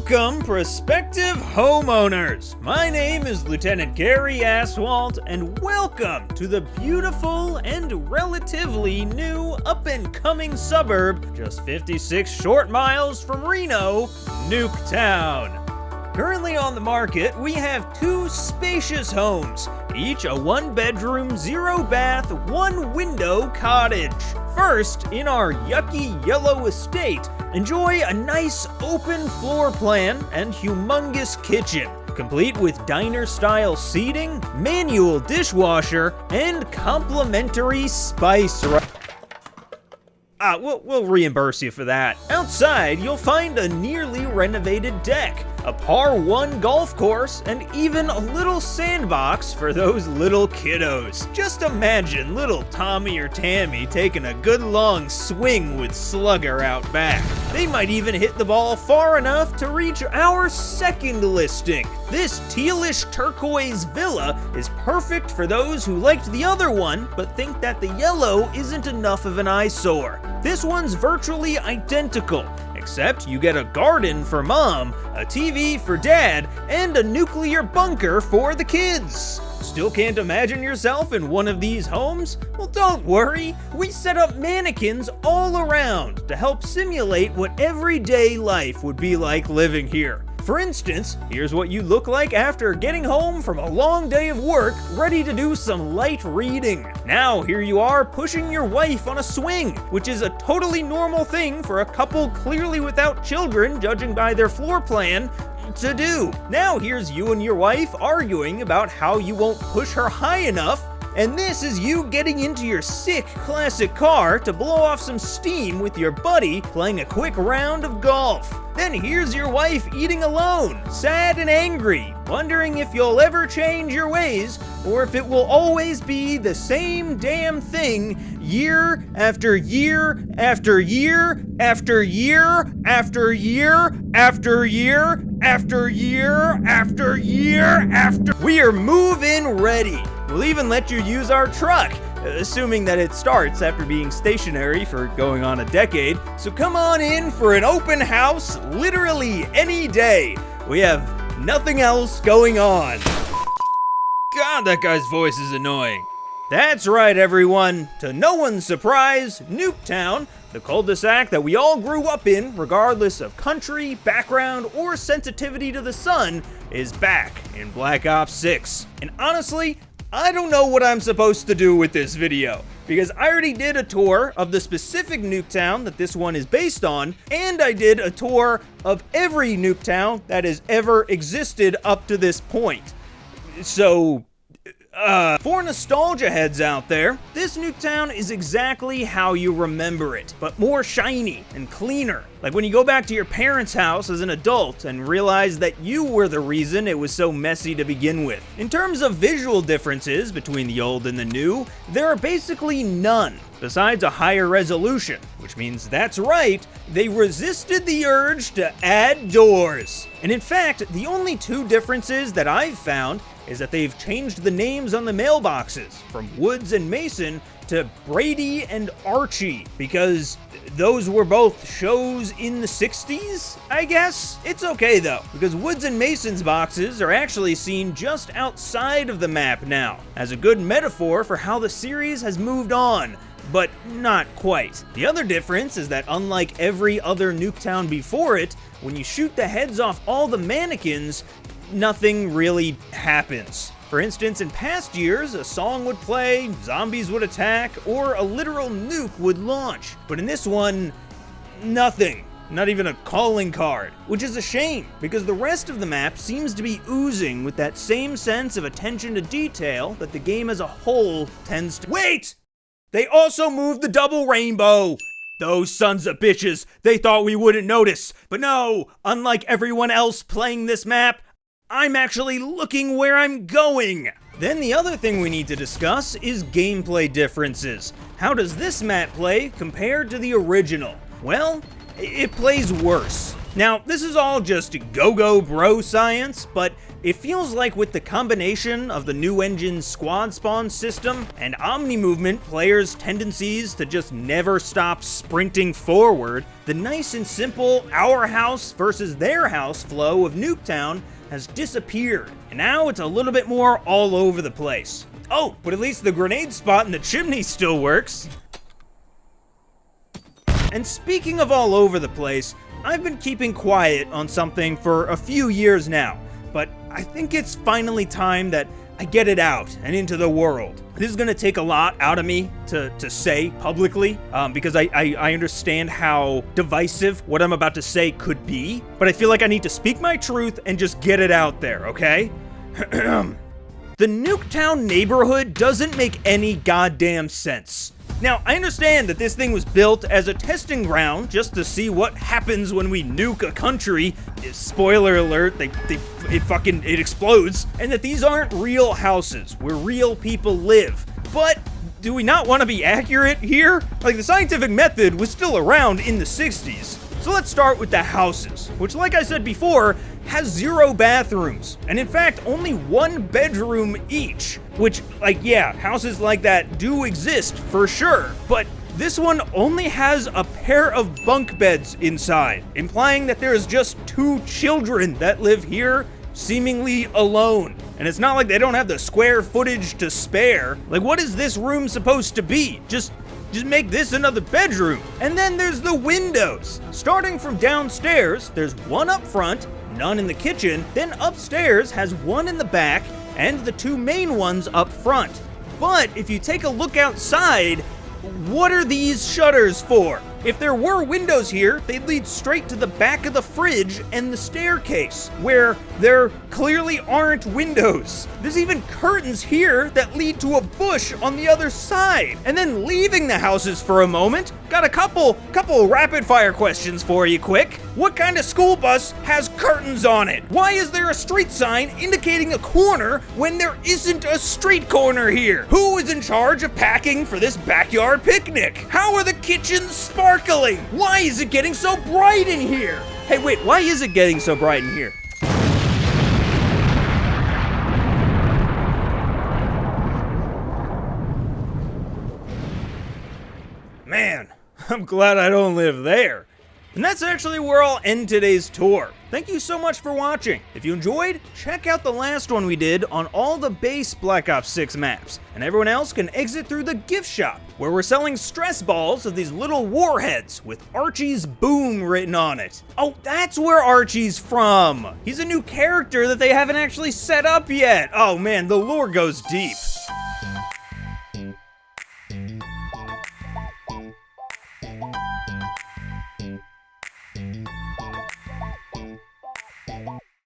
Welcome, prospective homeowners! My name is Lieutenant Gary Aswalt, and welcome to the beautiful and relatively new up-and-coming suburb just 56 short miles from Reno, Nuketown. Currently on the market, we have two spacious homes, each a one-bedroom, zero-bath, one-window cottage. First, in our yucky yellow estate, enjoy a nice open floor plan and humongous kitchen, complete with diner-style seating, manual dishwasher, and complimentary spice rack. We'll reimburse you for that. Outside, you'll find a nearly renovated deck, a par 1 golf course, and even a little sandbox for those little kiddos. Just imagine little Tommy or Tammy taking a good long swing with Slugger out back. They might even hit the ball far enough to reach our second listing. This tealish turquoise villa is perfect for those who liked the other one but think that the yellow isn't enough of an eyesore. This one's virtually identical, except you get a garden for mom, a TV for dad, and a nuclear bunker for the kids. Still can't imagine yourself in one of these homes? Well, don't worry. We set up mannequins all around to help simulate what everyday life would be like living here. For instance, here's what you look like after getting home from a long day of work, ready to do some light reading. Now here you are pushing your wife on a swing, which is a totally normal thing for a couple clearly without children, judging by their floor plan, to do. Now here's you and your wife arguing about how you won't push her high enough, and this is you getting into your sick classic car to blow off some steam with your buddy playing a quick round of golf. Then here's your wife eating alone, sad and angry, wondering if you'll ever change your ways or if it will always be the same damn thing year after year after year after year after year after year after year after year after. We are move-in ready. We'll even let you use our truck, assuming that it starts after being stationary for going on a decade. So come on in for an open house literally any day. We have nothing else going on. God, that guy's voice is annoying. That's right, everyone. To no one's surprise, Nuketown, the cul-de-sac that we all grew up in, regardless of country, background, or sensitivity to the sun, is back in Black Ops 6. And honestly, I don't know what I'm supposed to do with this video, because I already did a tour of the specific Nuketown that this one is based on, and I did a tour of every Nuketown that has ever existed up to this point. So, for nostalgia heads out there, this Nuketown is exactly how you remember it, but more shiny and cleaner. Like when you go back to your parents' house as an adult and realize that you were the reason it was so messy to begin with. In terms of visual differences between the old and the new, there are basically none, besides a higher resolution, which means that's right, they resisted the urge to add doors. And in fact, the only two differences that I've found is that they've changed the names on the mailboxes from Woods and Mason to Brady and Archie, because those were both shows in the 60s, I guess? It's okay though, because Woods and Mason's boxes are actually seen just outside of the map now, as a good metaphor for how the series has moved on, but not quite. The other difference is that unlike every other Nuketown before it, when you shoot the heads off all the mannequins, nothing really happens. For instance, in past years, a song would play, zombies would attack, or a literal nuke would launch. But in this one, nothing. Not even a calling card. Which is a shame, because the rest of the map seems to be oozing with that same sense of attention to detail that the game as a whole tends to— Wait! They also moved the double rainbow! Those sons of bitches, they thought we wouldn't notice. But no, unlike everyone else playing this map, I'm actually looking where I'm going. Then the other thing we need to discuss is gameplay differences. How does this map play compared to the original? Well, it plays worse. Now, this is all just go-go bro science, but it feels like with the combination of the new engine's squad spawn system and omni-movement players' tendencies to just never stop sprinting forward, the nice and simple our house versus their house flow of Nuketown has disappeared, and now it's a little bit more all over the place. Oh, but at least the grenade spot in the chimney still works. And speaking of all over the place, I've been keeping quiet on something for a few years now, but I think it's finally time that I get it out and into the world. This is gonna take a lot out of me to say publicly, because I understand how divisive what I'm about to say could be, but I feel like I need to speak my truth and just get it out there, okay? The Nuketown neighborhood doesn't make any goddamn sense. Now, I understand that this thing was built as a testing ground just to see what happens when we nuke a country. Spoiler alert, it explodes. And that these aren't real houses where real people live. But do we not want to be accurate here? Like, the scientific method was still around in the 60s. So let's start with the houses, which, like I said before, has 0 bathrooms, and in fact, only 1 bedroom each, which, like, yeah, houses like that do exist for sure, but this one only has a pair of bunk beds inside, implying that there is just 2 children that live here, seemingly alone. And it's not like they don't have the square footage to spare. Like, what is this room supposed to be? Just make this another bedroom. And then there's the windows. Starting from downstairs, there's 1 up front, none in the kitchen, then upstairs has 1 in the back, and the 2 main ones up front. But if you take a look outside, what are these shutters for? If there were windows here, they'd lead straight to the back of the fridge and the staircase, where there clearly aren't windows. There's even curtains here that lead to a bush on the other side. And then leaving the houses for a moment, got a couple rapid fire questions for you quick. What kind of school bus has curtains on it? Why is there a street sign indicating a corner when there isn't a street corner here? Who is in charge of packing for this backyard picnic? How are the kitchens sparkling? Why is it getting so bright in here? Hey, wait, why is it getting so bright in here? Man, I'm glad I don't live there. And that's actually where I'll end today's tour. Thank you so much for watching. If you enjoyed, check out the last one we did on all the base Black Ops 6 maps. And everyone else can exit through the gift shop, where we're selling stress balls of these little warheads with Archie's Boom written on it. Oh, that's where Archie's from. He's a new character that they haven't actually set up yet. Oh man, the lore goes deep.